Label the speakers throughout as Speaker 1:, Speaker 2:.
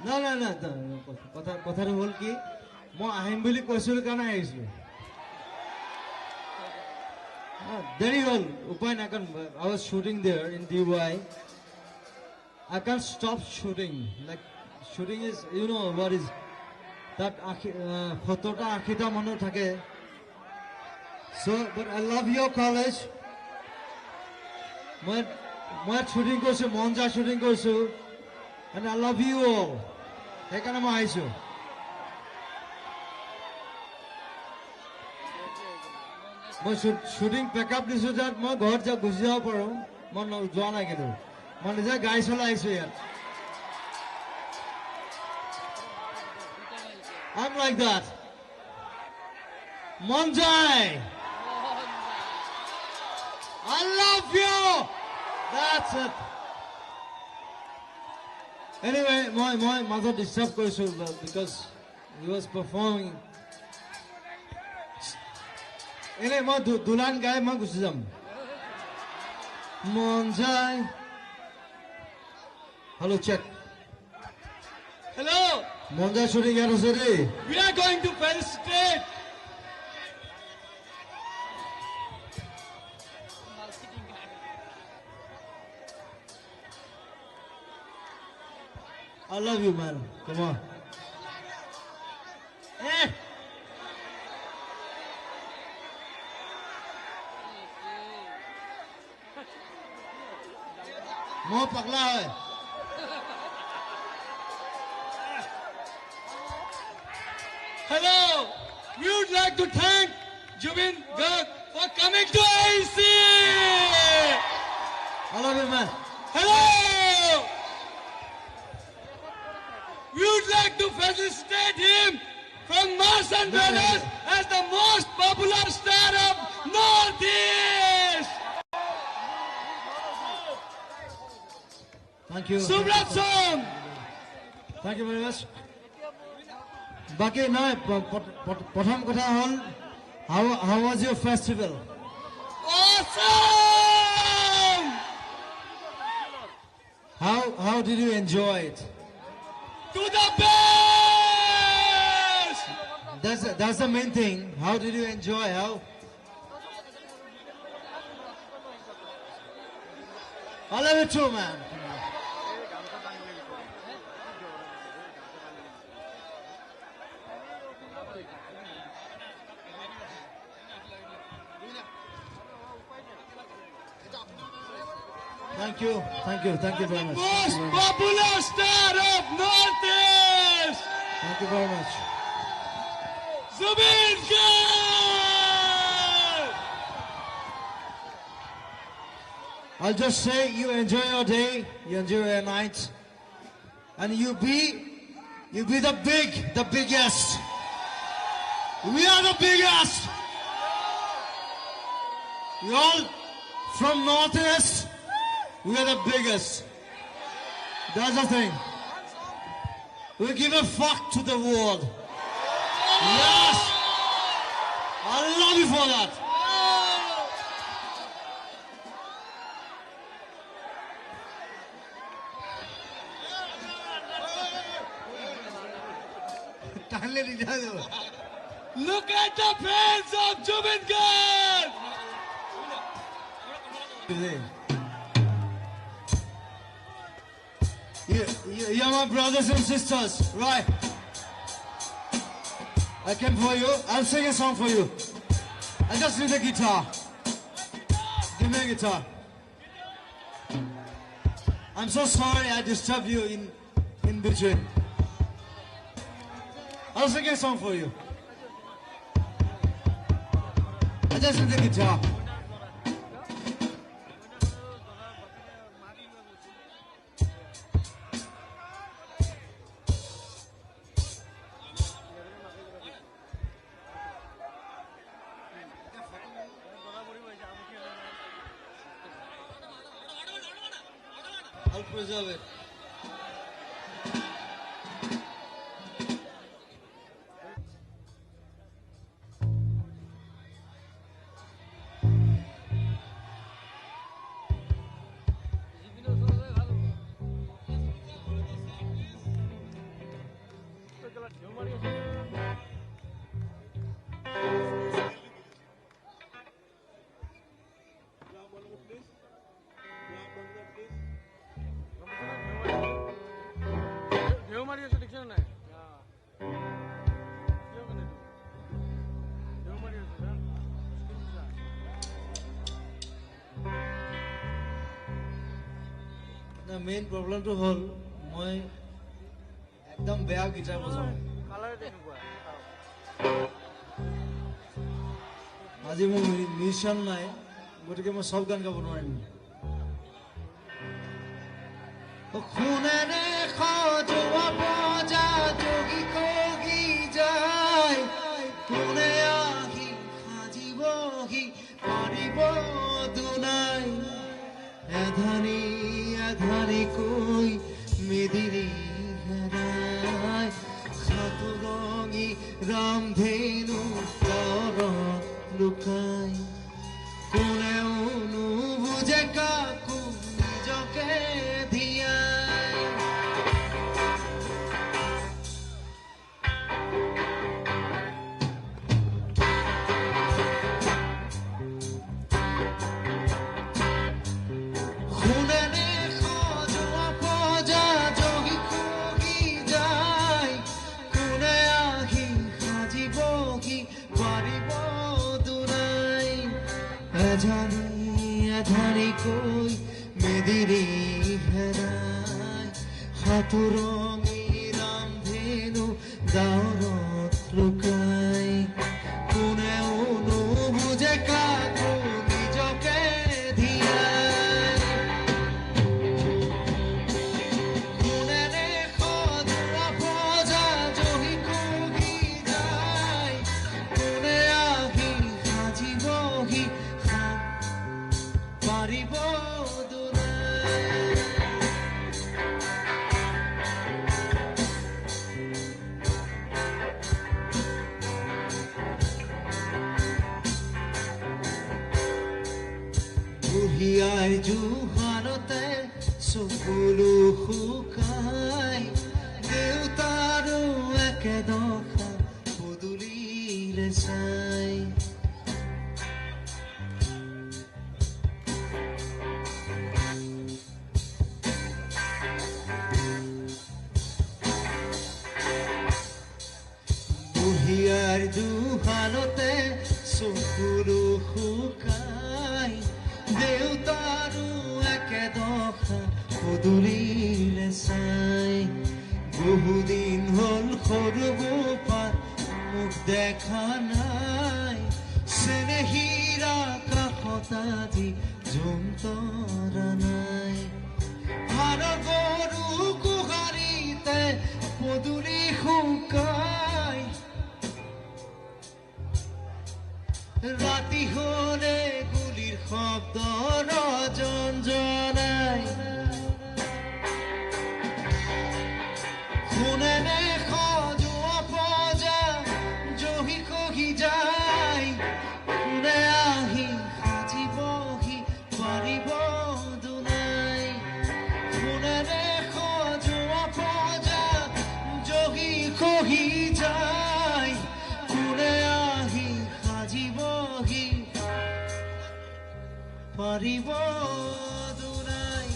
Speaker 1: No, no, no. কথাটো হ'ল কি মই আহিম বুলি কৈছিলোঁ কাৰণে আহিছিলোঁ দেৰি হ'ল উপায় নাই কাৰণ I was shooting there in DY. I can't stop shooting. Like shooting is, you know what is that? Photota akhita mano thake. So, but I love your college. মই shooting কৰিছোঁ মঞ্জা shooting কৰিছোঁ and I love you all. সেইকাৰণে মই আহিছোঁ মই shooting pick up দিছোঁ যাত মই ঘৰত যা গুচি যাব পাৰোঁ মই যোৱা নাই কিন্তু মই নিজে গাড়ী চলাই আহিছোঁ ইয়াত I'm like that. Monjai, I love you. That's it. Anyway, my mother disturbed Koisu because he was performing. Anyway, my dulan guy ma gusijam. Monjai. Hello, check.
Speaker 2: Hello.
Speaker 1: Monjai shooting here today.
Speaker 2: We are going to Penn State.
Speaker 1: I love you, man. Come on. More pagla hai.
Speaker 2: Hello. We would like to thank Zubeen Garg for coming to IC.
Speaker 1: I love you, man.
Speaker 2: Hello. We would like to felicitate him from Mars and Venus as the most popular star of Northeast.
Speaker 1: Thank you.
Speaker 2: Subrat song.
Speaker 1: Thank you very much. Baki na protham kotha hol how was your festival?
Speaker 2: Awesome.
Speaker 1: How did you enjoy it?
Speaker 2: To the best.
Speaker 1: That's the main thing. How did you enjoy? How? I love it too, man. Thank you very much.
Speaker 2: Most popular star of Northeast.
Speaker 1: Thank you very much.
Speaker 2: Zubeen Garg.
Speaker 1: I'll just say you enjoy your day, you enjoy your night, and you be the biggest. We are the biggest. We all from Northeast. We are the biggest. That's the thing. We give a fuck to the world. Yes. I love you for that.
Speaker 2: Look at the fans of Zubeen Garg.
Speaker 1: You're my brothers and sisters, right? I came for you. I'll sing a song for you. I just need a guitar. Give me a guitar. I'm so sorry I disturbed you in between. I'll sing a song for you. I just need a guitar. I'll preserve it. The main problem to hol moi ekdom beya guitar bajao আজি mo mission nai gotike mo sob gan gabo norim khune ne khojoa boja jogi kogi jai khune ahi khajibo hi paribo dunai adhani adhani koi medini herai khaturongi ramdhenu tara lukai kone unu buje kaku nijoke dhiyai khune ne khojoa poja jogi kogi jai kone ahi khajibo ki paribo dunai adhani koi medini herai khaturongi ramdhenu daurot lukai kone unu buje kaku nijoke dhiyai kune ne khojoa poja jogi kogi jai kune ahi khajibo hi paribo dunai buhiai juhanote sukulu hukai deutaru ekedokha podulile sai buhiar juhanote sukulu hukai deutaru ekedokha podulile sai বহুদিন হল খরগোপার মুখ দেখা নাই স্নেহীরা কাকতাজি জমতরা নাই হার গরু কুহারিতে পদুলি শুকাই রাতি হলে গুলির শব্দ রজন জনাই khune ne khojoa poja johi kogi jai kune ahi khajibo hi paribo dunai khune ne khojoa poja johi kogi jai kune ahi khajibo hi paribo dunai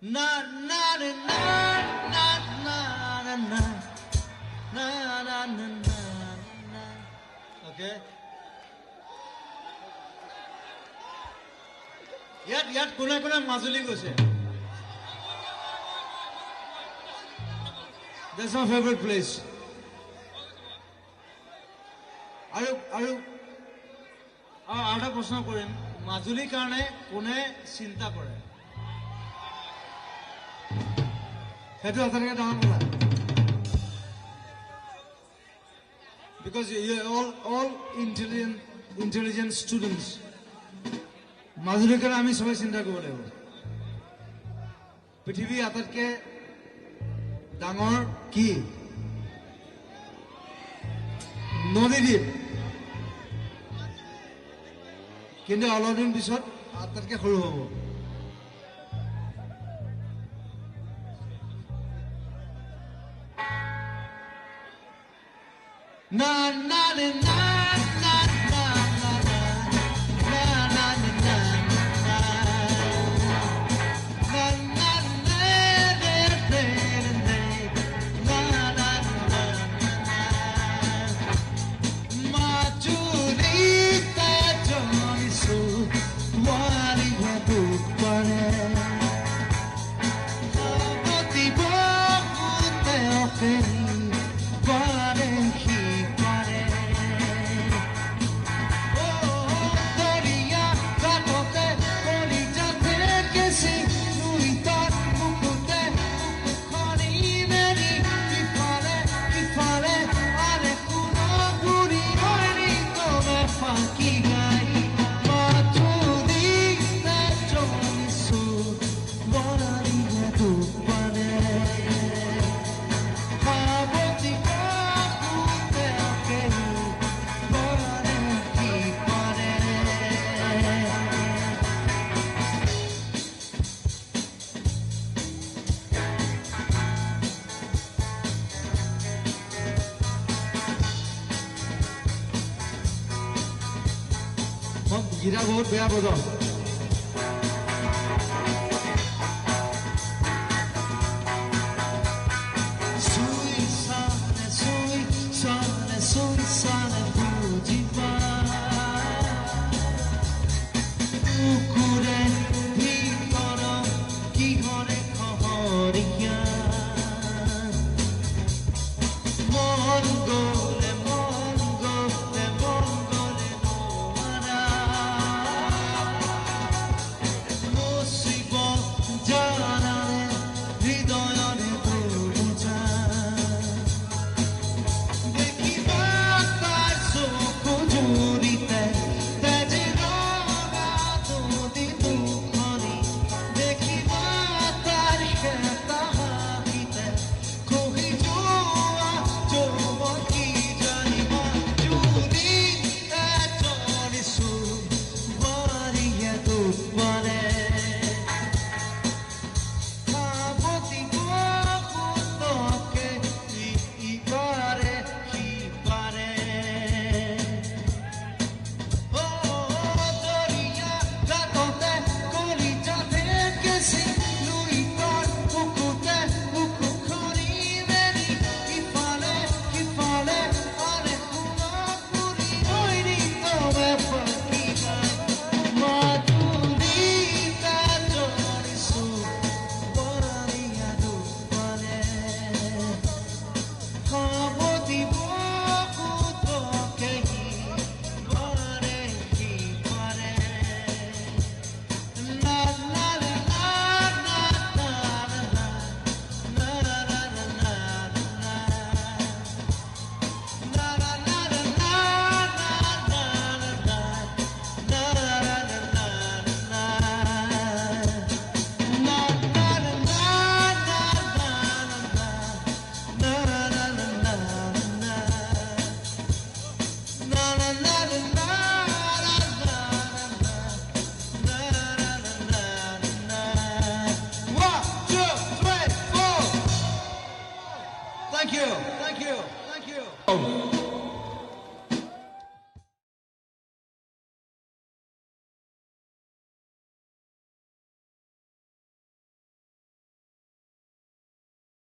Speaker 1: na na na na na na na na na na na okay yat kona kona Majuli গৈছে that's my favorite place আৰু আটা প্ৰশ্ন কৰিম মাজুলীৰ কাৰণে কোনে চিন্তা কৰে সেইটো আটাকে ডাঙৰ কথা because you are all intelligent students মাজুলীৰ কাৰণে আমি সবাই চিন্তা কৰিব লাগিব
Speaker 3: পৃথিৱী আটাইতকৈ ডাঙৰ কি নদীদ্বীপ কিন্তু অলপ দিন পিছত আটাইতকৈ সৰু হ'ব না না না না গীতা বহুত বেয়া বজাও
Speaker 2: Thank you. Thank you. Thank you.